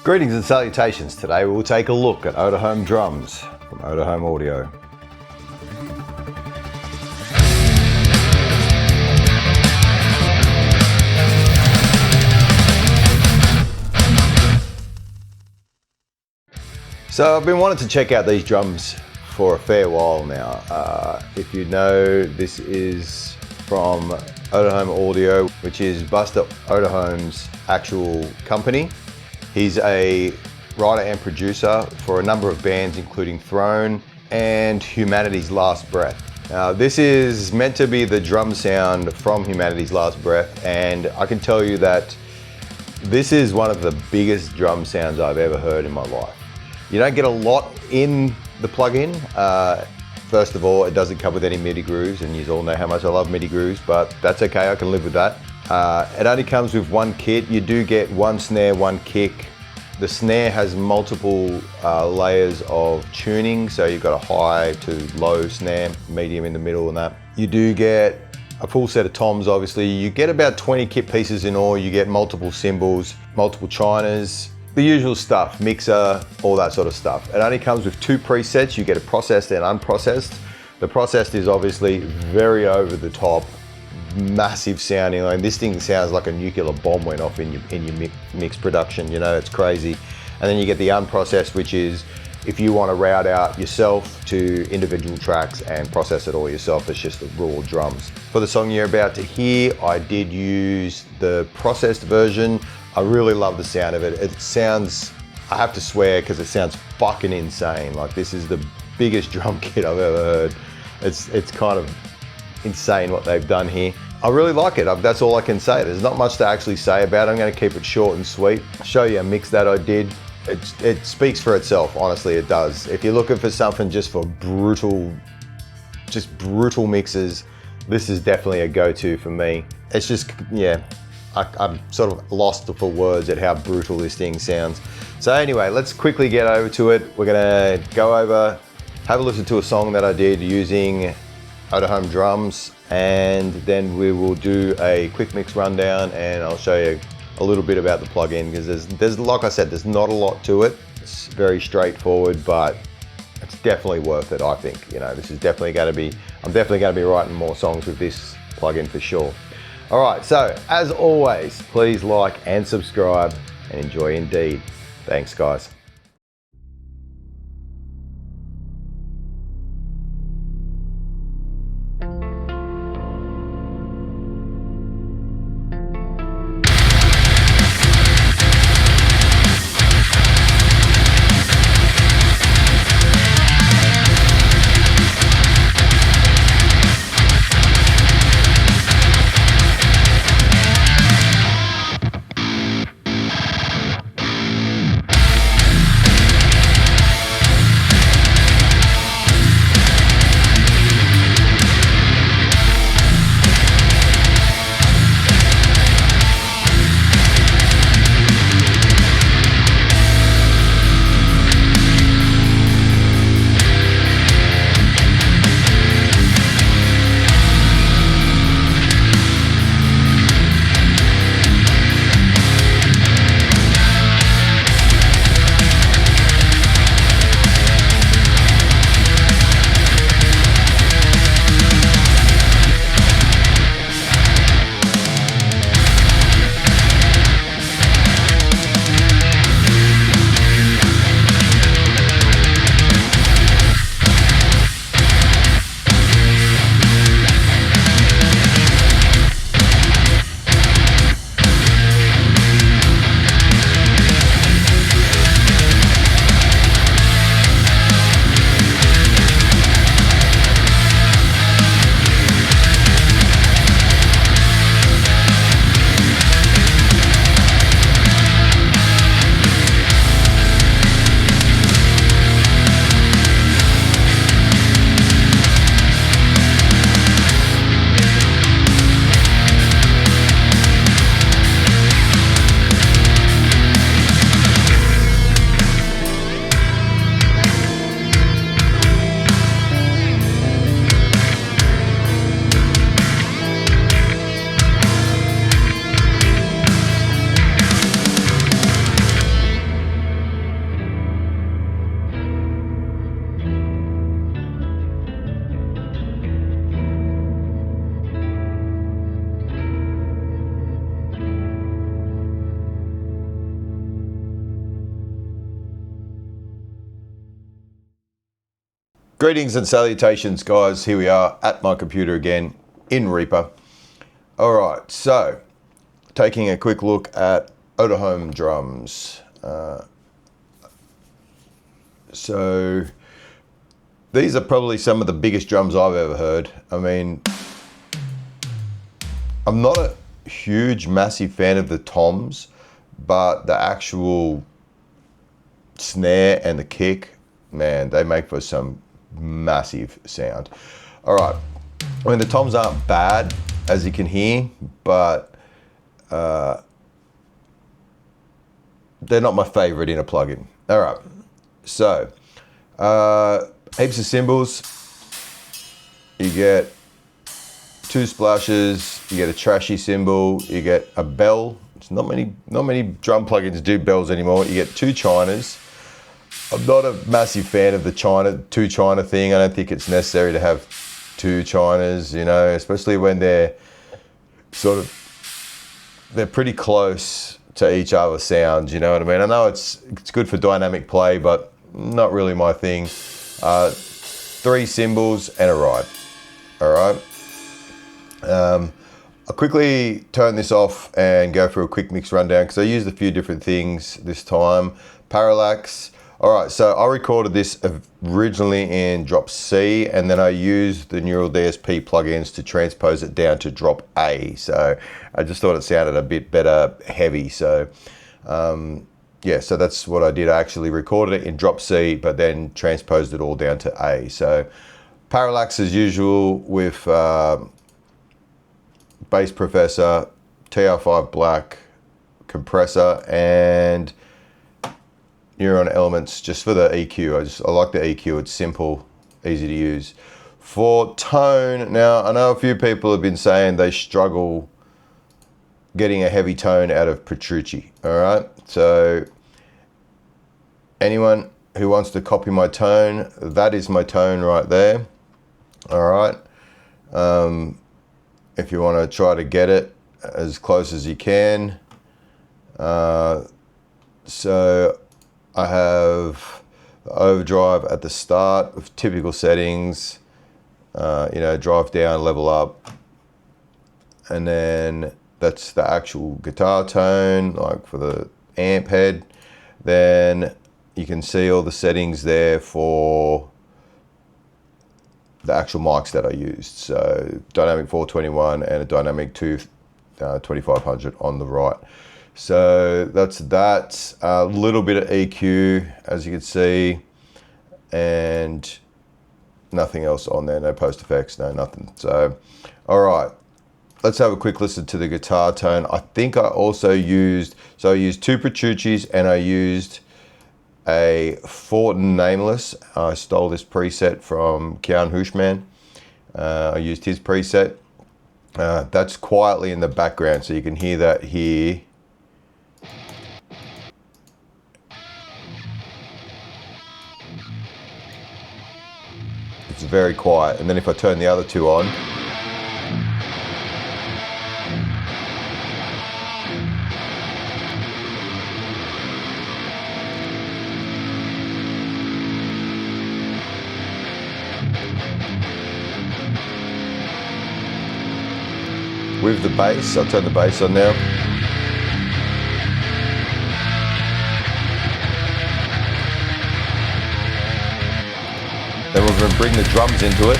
Greetings and salutations. Today we'll take a look at Odeholm Drums from Odeholm Audio. So I've been wanting to check out these drums for a fair while now. If you know, this is from Odeholm Audio, which is Buster Odeholm's actual company. He's a writer and producer for a number of bands, including Throne and Humanity's Last Breath. Now, this is meant to be the drum sound from Humanity's Last Breath, and I can tell you that this is one of the biggest drum sounds I've ever heard in my life. You don't get a lot in the plugin. First of all, it doesn't come with any MIDI grooves, and you all know how much I love MIDI grooves, but that's okay, I can live with that. It only comes with one kit. You do get one snare, one kick. The snare has multiple layers of tuning, so you've got a high to low snare, medium in the middle and that. You do get a full set of toms, obviously. You get about 20 kit pieces in all. You get multiple cymbals, multiple chinas, the usual stuff, mixer, all that sort of stuff. It only comes with two presets. You get a processed and unprocessed. The processed is obviously very over the top, massive sounding. I mean, this thing sounds like a nuclear bomb went off in your mix production, you know, it's crazy. And then you get the unprocessed, which is if you want to route out yourself to individual tracks and process it all yourself. It's just the raw drums. For the song you're about to hear, I did use the processed version. I really love the sound of it. It sounds, I have to swear, because it sounds fucking insane. Like, this is the biggest drum kit I've ever heard. It's kind of insane what they've done here. I really like it. That's all I can say. There's not much to actually say about it. I'm going to keep it short and sweet. Show you a mix that I did. It speaks for itself, honestly, it does. If you're looking for something just for brutal mixes, this is definitely a go-to for me. It's just, yeah, I'm sort of lost for words at how brutal this thing sounds. So anyway, let's quickly get over to it. We're gonna go over, have a listen to a song that I did using Odeholm Drums, and then we will do a quick mix rundown, and I'll show you a little bit about the plugin, because there's like I said, there's not a lot to it. It's very straightforward, but it's definitely worth it, I think. You know, this is definitely going to be, I'm definitely going to be writing more songs with this plugin for sure. All right, so as always, please like and subscribe, and enjoy indeed. Thanks, guys. Greetings and salutations, guys. Here we are at my computer again in Reaper. All right, so taking a quick look at Odeholm Drums. So these are probably some of the biggest drums I've ever heard. I mean, I'm not a huge, massive fan of the toms, but the actual snare and the kick, man, they make for some massive sound. All right, I mean, the toms aren't bad, as you can hear, but they're not my favorite in a plugin. All right, so heaps of cymbals. You get 2 splashes, you get a trashy cymbal, you get a bell. It's not many drum plugins do bells anymore. You get 2 chinas. I'm not a massive fan of the 2 china thing. I don't think it's necessary to have 2 chinas, you know, especially when they're pretty close to each other sounds, you know what I mean? I know it's good for dynamic play, but not really my thing. 3 cymbals and a ride. All right. I'll quickly turn this off and go for a quick mix rundown because I used a few different things this time. Parallax. All right, so I recorded this originally in drop C, and then I used the Neural DSP plugins to transpose it down to drop A. So I just thought it sounded a bit better heavy. So yeah, so that's what I did. I actually recorded it in drop C, but then transposed it all down to A. So Parallax as usual with Bass Professor, TR5 Black, compressor, and Neuron Elements just for the EQ. I like the EQ. It's simple, easy to use. For tone, now I know a few people have been saying they struggle getting a heavy tone out of Petrucci. All right, so anyone who wants to copy my tone, that is my tone right there. All right. If you want to try to get it as close as you can. So I have the overdrive at the start with typical settings, you know, drive down, level up. And then that's the actual guitar tone, like for the amp head. Then you can see all the settings there for the actual mics that I used. So dynamic 421 and a dynamic 2500 on the right. So that's that. A little bit of EQ, as you can see, and nothing else on there. No post effects, no nothing. So, all right, let's have a quick listen to the guitar tone. I think I also used, so I used 2 Petrucci's and I used a Fortin Nameless. I stole this preset from Kian Hushman. I used his preset. That's quietly in the background, so you can hear that here. It's very quiet. And then if I turn the other 2 on, with the bass, I'll turn the bass on now. Then we're going to bring the drums into it.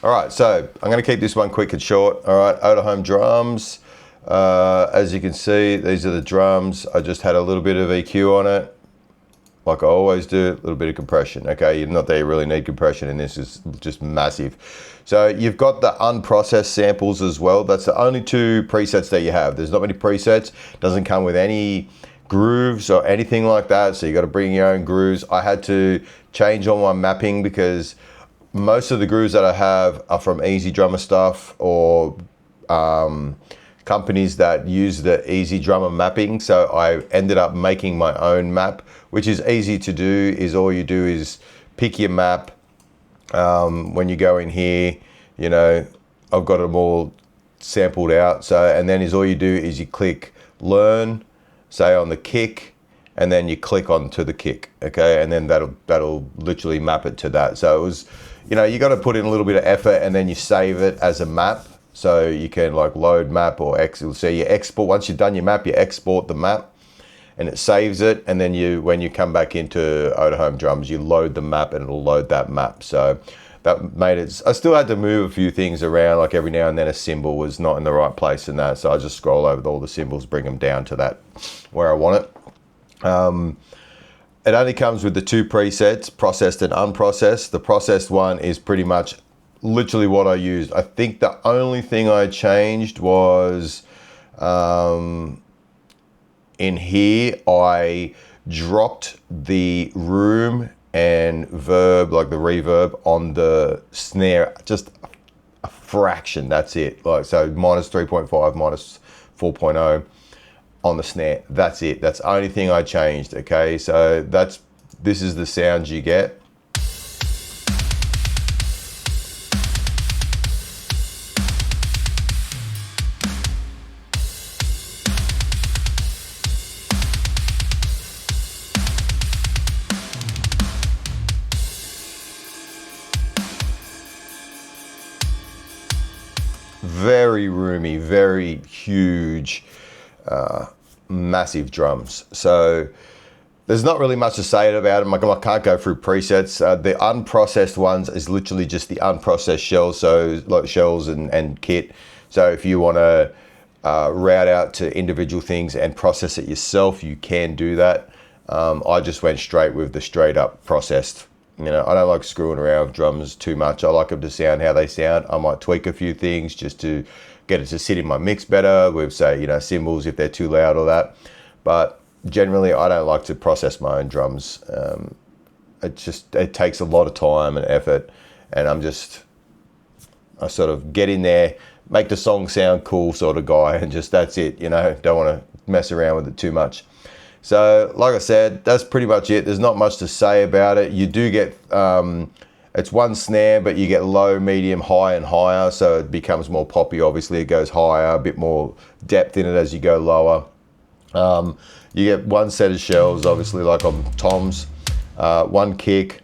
All right, so I'm going to keep this one quick and short. All right, Odeholm Drums. As you can see, these are the drums. I just had a little bit of EQ on it, like I always do, a little bit of compression. Okay, not that you really need compression, and this is just massive. So you've got the unprocessed samples as well. That's the only 2 presets that you have. There's not many presets. Doesn't come with any grooves or anything like that, so you got to bring your own grooves. I had to change all my mapping because most of the grooves that I have are from Easy Drummer stuff or companies that use the Easy Drummer mapping. So I ended up making my own map, which is easy to do. Is all you do is pick your map, When you go in here, you know, I've got them all sampled out. So, and then all you do is you click learn, say on the kick, and then you click onto the kick, okay? And then that'll literally map it to that. So it was, you know, you got to put in a little bit of effort, and then you save it as a map. So you can like load map or so you export, once you've done your map, you export the map and it saves it. And then when you come back into Odeholm Drums, you load the map and it'll load that map. So that made it, I still had to move a few things around, like every now and then a cymbal was not in the right place and that. So I just scroll over all the cymbals, bring them down to that where I want it. It only comes with the 2 presets, processed and unprocessed. The processed one is pretty much literally what I used. I think the only thing I changed was in here, I dropped the room and verb, like the reverb on the snare, just a fraction, that's it. Like, so minus 3.5, minus 4.0 on the snare, that's it. That's the only thing I changed, okay? So this is the sound you get. Very roomy, very huge, massive drums. So there's not really much to say about them. I can't go through presets. The unprocessed ones is literally just the unprocessed shells, so like shells and kit. So if you want to route out to individual things and process it yourself, you can do that. I just went straight with the straight up processed. You know, I don't like screwing around with drums too much. I like them to sound how they sound. I might tweak a few things just to get it to sit in my mix better with, say, you know, cymbals if they're too loud or that. But generally, I don't like to process my own drums. It takes a lot of time and effort, and I sort of get in there, make the song sound cool sort of guy, and just that's it, you know, don't want to mess around with it too much. So like I said, that's pretty much it. There's not much to say about it. You do get, it's one snare, but you get low, medium, high and higher. So it becomes more poppy. Obviously it goes higher, a bit more depth in it as you go lower. You get one set of shells, obviously like on toms, one kick.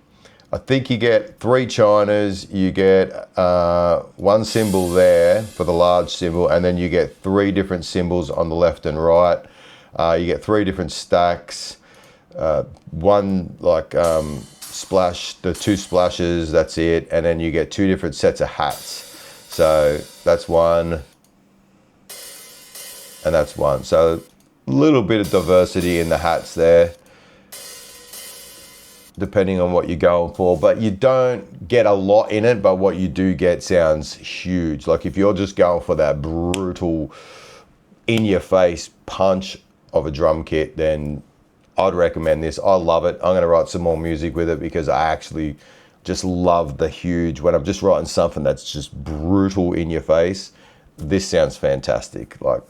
I think you get 3 chinas, you get 1 cymbal there for the large cymbal, and then you get 3 different cymbals on the left and right. You get 3 different stacks, one like splash, the 2 splashes, that's it, and then you get 2 different sets of hats. So that's one, and that's one. So a little bit of diversity in the hats there, depending on what you're going for, but you don't get a lot in it, but what you do get sounds huge. Like if you're just going for that brutal, in your face punch of a drum kit, then I'd recommend this. I love it. I'm going to write some more music with it because I actually just love the huge, when I'm just writing something that's just brutal in your face, this sounds fantastic. Like,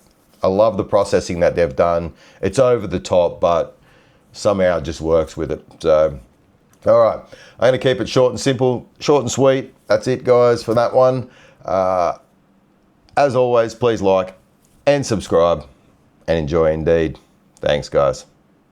I love the processing that they've done. It's over the top, but somehow it just works with it. So, all right, I'm going to keep it short and simple, short and sweet. That's it, guys, for that one. As always, please like and subscribe, and enjoy indeed. Thanks, guys.